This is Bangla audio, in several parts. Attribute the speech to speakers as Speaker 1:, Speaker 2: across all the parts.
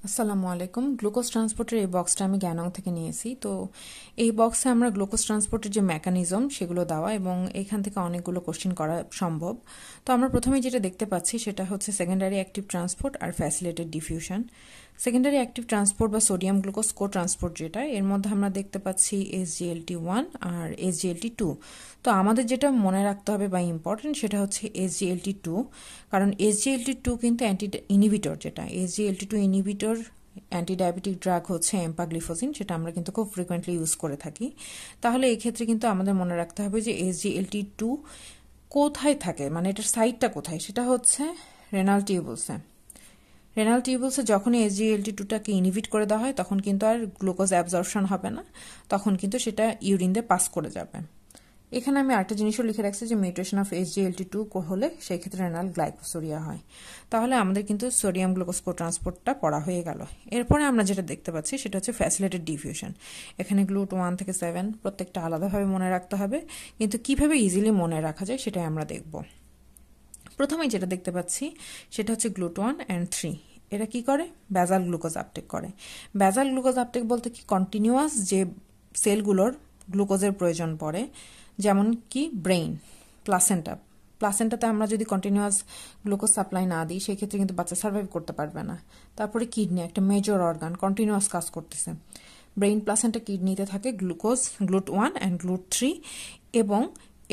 Speaker 1: আসসালামু আলাইকুম। গ্লুকোজ ট্রান্সপোর্টের এই বক্সটা আমি জ্ঞানং থেকে নিয়েছি। তো এই বক্সে আমরা গ্লুকোজ ট্রান্সপোর্টের যে মেকানিজম সেগুলো দেওয়া এবং এখান থেকে অনেকগুলো কোশ্চেন করা সম্ভব। তো আমরা প্রথমে যেটা দেখতে পাচ্ছি সেটা হচ্ছে সেকেন্ডারি অ্যাক্টিভ ট্রান্সপোর্ট আর facilitated diffusion. Secondary active transport বা সোডিয়াম গ্লুকোজ কো ট্রান্সপোর্ট যেটা, এর মধ্যে আমরা দেখতে পাচ্ছি SGLT1 আর SGLT2। তো আমাদের যেটা মনে রাখতে হবে বা ইম্পর্টেন্ট সেটা হচ্ছে SGLT2, কারণ SGLT2 কিন্তু অ্যান্টি ইনহিবিটর, যেটা SGLT2 inhibitor anti diabetic drug হচ্ছে এম্পাগ্লিফোজিন, যেটা আমরা কিন্তু খুব ফ্রিকোয়েন্টলি ইউজ করে থাকি। তাহলে এই ক্ষেত্রে কিন্তু আমাদের মনে রাখতে হবে যে SGLT2 কোথায় থাকে, মানে এটার সাইটটা কোথায়, সেটা হচ্ছে রেনাল টিউবুলসে। রেনাল টিউবুলসে যখনই SGLT2টাকে ইনহিবিট করে দেওয়া হয় তখন কিন্তু আর গ্লুকোজ অ্যাবজর্পশন হবে না, তখন কিন্তু সেটা ইউরিন দিয়ে পাস করে যাবে। এখানে আমি আরেকটা জিনিসও লিখে রাখছি যে মিউটেশন অফ SGLT2 হলে সেই ক্ষেত্রে রেনাল গ্লাইকোসোরিয়া হয়। তাহলে আমাদের কিন্তু সোডিয়াম গ্লুকোজ কো ট্রান্সপোর্টটা পড়া হয়ে গেল। এরপরে আমরা যেটা দেখতে পাচ্ছি সেটা হচ্ছে ফ্যাসিলিটেড ডিফিউশন। এখানে গ্লুট 1 থেকে 7 প্রত্যেকটা আলাদাভাবে মনে রাখতে হবে, কিন্তু কিভাবে ইজিলি মনে রাখা যায় সেটাই আমরা দেখব। প্রথমে যেটা দেখতে পাচ্ছি সেটা হচ্ছে গ্লুট 1 অ্যান্ড 3। এরা কি করে? ব্যাজাল গ্লুকোজ আপটেক করে। ব্যাজাল গ্লুকোজ আপটেক বলতে কি কন্টিনিউয়াস যে সেলগুলোর গ্লুকোজের প্রয়োজন পড়ে, যেমন কি ব্রেইন, প্লাসেন্টাতে আমরা যদি কন্টিনিউয়াস গ্লুকোজ সাপ্লাই না দিই সেক্ষেত্রে কিন্তু বাচ্চা সার্ভাইভ করতে পারবে না। তারপরে কিডনি, একটা মেজর অর্গান, কন্টিনিউয়াস কাজ করতেছে। ব্রেইন প্লাসেন্টা কিডনিতে থাকে গ্লুট 1 অ্যান্ড গ্লুট 3, এবং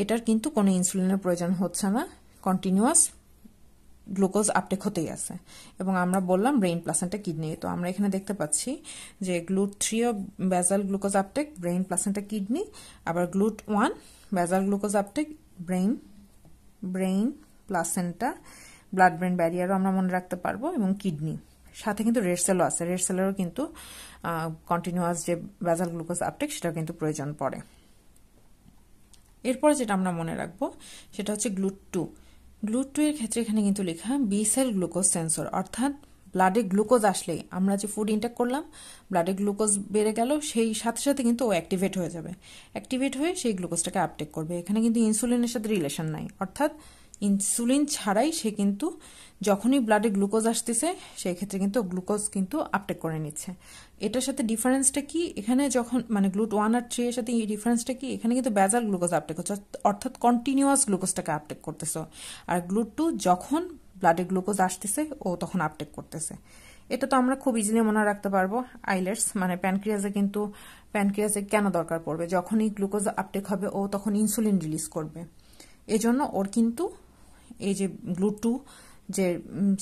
Speaker 1: এটার কিন্তু কোনো ইনসুলিনের প্রয়োজন হচ্ছে না, কন্টিনিউয়াস গ্লুকোজ আপটেক হতেই আছে। এবং আমরা বললাম ব্রেইন প্লাসেন্টা কিডনি, তো আমরা এখানে দেখতে পাচ্ছি যে গ্লুট 3 ও basal glucose uptake, brain placenta kidney, আবার GLUT 1 basal glucose uptake, brain placenta, blood brain ব্যারিয়ারও আমরা মনে রাখতে পারবো, এবং কিডনি। সাথে কিন্তু রেড সেলও আছে, রেড সেলেরও কিন্তু কন্টিনিউয়াস যে ব্যাজাল গ্লুকোজ আপটেক সেটাও কিন্তু প্রয়োজন পড়ে। এরপরে যেটা আমরা মনে রাখবো সেটা হচ্ছে গ্লুট 2 এর ক্ষেত্রে এখানে কিন্তু লেখা বি সেল গ্লুকোজ সেন্সর, অর্থাৎ ব্লাডে গ্লুকোজ আসলেই আমরা যে ফুড ইনটেক করলাম, ব্লাডে গ্লুকোজ বেড়ে গেল, সেই সাথে সাথে কিন্তু ও অ্যাক্টিভেট হয়ে যাবে, অ্যাক্টিভেট হয়ে সেই গ্লুকোজটাকে আপটেক করবে। এখানে কিন্তু ইনসুলিনের সাথে রিলেশন নাই, অর্থাৎ ইনসুলিন ছাড়াই সে কিন্তু যখনই ব্লাডে গ্লুকোজ আসতেছে সেই ক্ষেত্রে কিন্তু গ্লুকোজ কিন্তু আপটেক করে নিচ্ছে। এটার সাথে ডিফারেন্সটা কি, এখানে যখন মানে গ্লুট 1 আর 3 এর সাথে এই ডিফারেন্সটা কি, এখানে কিন্তু ব্যাজাল গ্লুকোজ আপটেক হচ্ছে, অর্থাৎ কন্টিনিউয়াস গ্লুকোজটাকে আপটেক করতেছে। আর গ্লুট 2 যখন ব্লাডে গ্লুকোজ আসতেছে ও তখন আপটেক করতেছে। এটা তো আমরা খুব ইজিলি মনে রাখতে পারবো। আইলেটস মানে প্যানক্রিয়াসে কেন দরকার পড়বে, যখনই গ্লুকোজ আপটেক হবে ও তখন ইনসুলিন রিলিজ করবে, এজন্য ওর কিন্তু এই যে গ্লুট 2 যে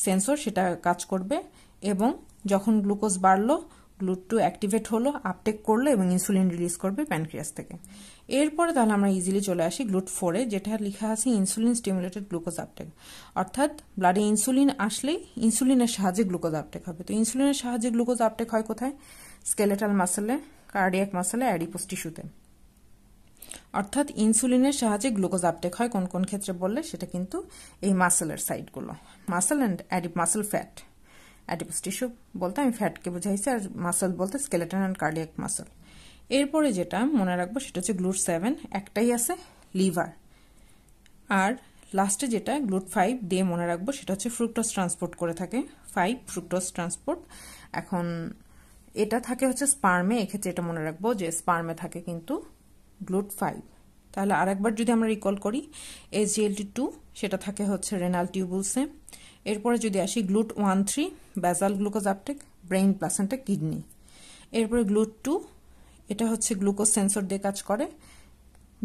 Speaker 1: সেন্সর সেটা কাজ করবে, এবং যখন গ্লুকোজ বাড়লো গ্লুট 2 অ্যাক্টিভেট হলো, আপটেক করলো এবং ইনসুলিন রিলিজ করবে প্যানক্রিয়াস থেকে। এরপরে তাহলে আমরা ইজিলি চলে আসি গ্লুট 4-এ, যেটা লেখা আছে ইনসুলিন স্টিমুলেটেড গ্লুকোজ আপটেক, অর্থাৎ ব্লাডে ইনসুলিন আসলেই ইনসুলিনের সাহায্যে গ্লুকোজ আপটেক হবে। তো ইনসুলিনের সাহায্যে গ্লুকোজ আপটেক হয় কোথায়? স্কেলেটাল মাসেলে, কার্ডিয়াক মাসেলে, অ্যাডিপোস টিস্যুতে। অর্থাৎ ইনসুলিনের সাহায্যে গ্লুকোজ আপটেক হয় কোন কোন ক্ষেত্রে বললে সেটা কিন্তু এই মাসেলের সাইডগুলো, muscle and muscle fat. Adipose tissue বলতে আমি ফ্যাটকে বুঝাইছি, আর মাসেল বলতে স্কেলেটন অ্যান্ড কার্ডিয়াক মাসেল। এরপরে যেটা মনে রাখবো সেটা হচ্ছে গ্লুট 7, একটাই আছে লিভার। আর লাস্টে যেটা গ্লুট 5 দিয়ে মনে রাখবো সেটা হচ্ছে ফ্রুক্টোজ ট্রান্সপোর্ট করে থাকে, 5 ফ্রুক্টোজ ট্রান্সপোর্ট। এখন এটা থাকে হচ্ছে স্পার্মে, এক্ষেত্রে এটা মনে রাখবো যে স্পার্মে থাকে কিন্তু গ্লুট 5। তাহলে আরেকবার যদি আমরা রিকল করি, SGLT2 সেটা থাকে হচ্ছে রেনাল টিউবুলসে। এরপরে যদি আসি glute 1-3 basal glucose uptake, brain placenta kidney. এরপরে গ্লুট 2 এটা হচ্ছে গ্লুকোজ সেন্সর দিয়ে কাজ করে,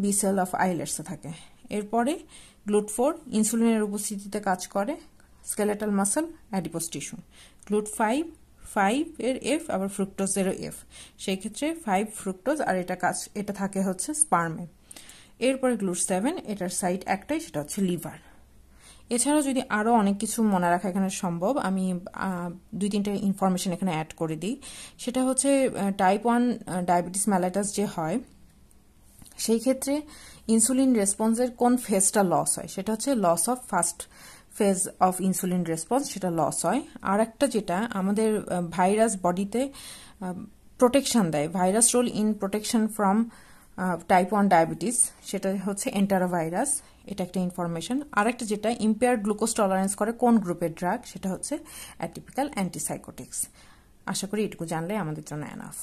Speaker 1: বি সেল অফ আইলেটসে থাকে। এরপরে গ্লুট 4 ইনসুলিনের উপস্থিতিতে কাজ করে, skeletal muscle, adipose tissue. Glute 5 এর এফ, আবার ফ্রুক্টোজেরও এফ, সেই ক্ষেত্রে 5 ফ্রুক্টোজ, আর এটা থাকে হচ্ছে স্পার্মে। এরপরে গ্লুট 7 এটার সাইট একটাই, সেটা হচ্ছে লিভার। এছাড়াও যদি আরও অনেক কিছু মনে রাখা এখানে সম্ভব, আমি 2-3টা ইনফরমেশন এখানে অ্যাড করে দিই। সেটা হচ্ছে টাইপ 1 ডায়াবেটিস মেলাইটাস যে হয় সেই ক্ষেত্রে ইনসুলিন রেসপন্সের কোন ফেজটা লস হয়, সেটা হচ্ছে loss of first phase of insulin response, সেটা লস হয়। আর একটা যেটা আমাদের ভাইরাস বডিতে প্রোটেকশন দেয়, virus role in protection from type 1 diabetes, সেটা হচ্ছে এন্টারোভাইরাস, এটা একটা ইনফরমেশন। আর একটা যেটা ইম্পেয়ার্ড গ্লুকোজ টলারেন্স করে কোন গ্রুপের ড্রাগ, সেটা হচ্ছে অ্যাটিপিক্যাল অ্যান্টিসাইকোটিক্স। আশা করি এটুকু জানলে আমাদের জন্য এনাফ।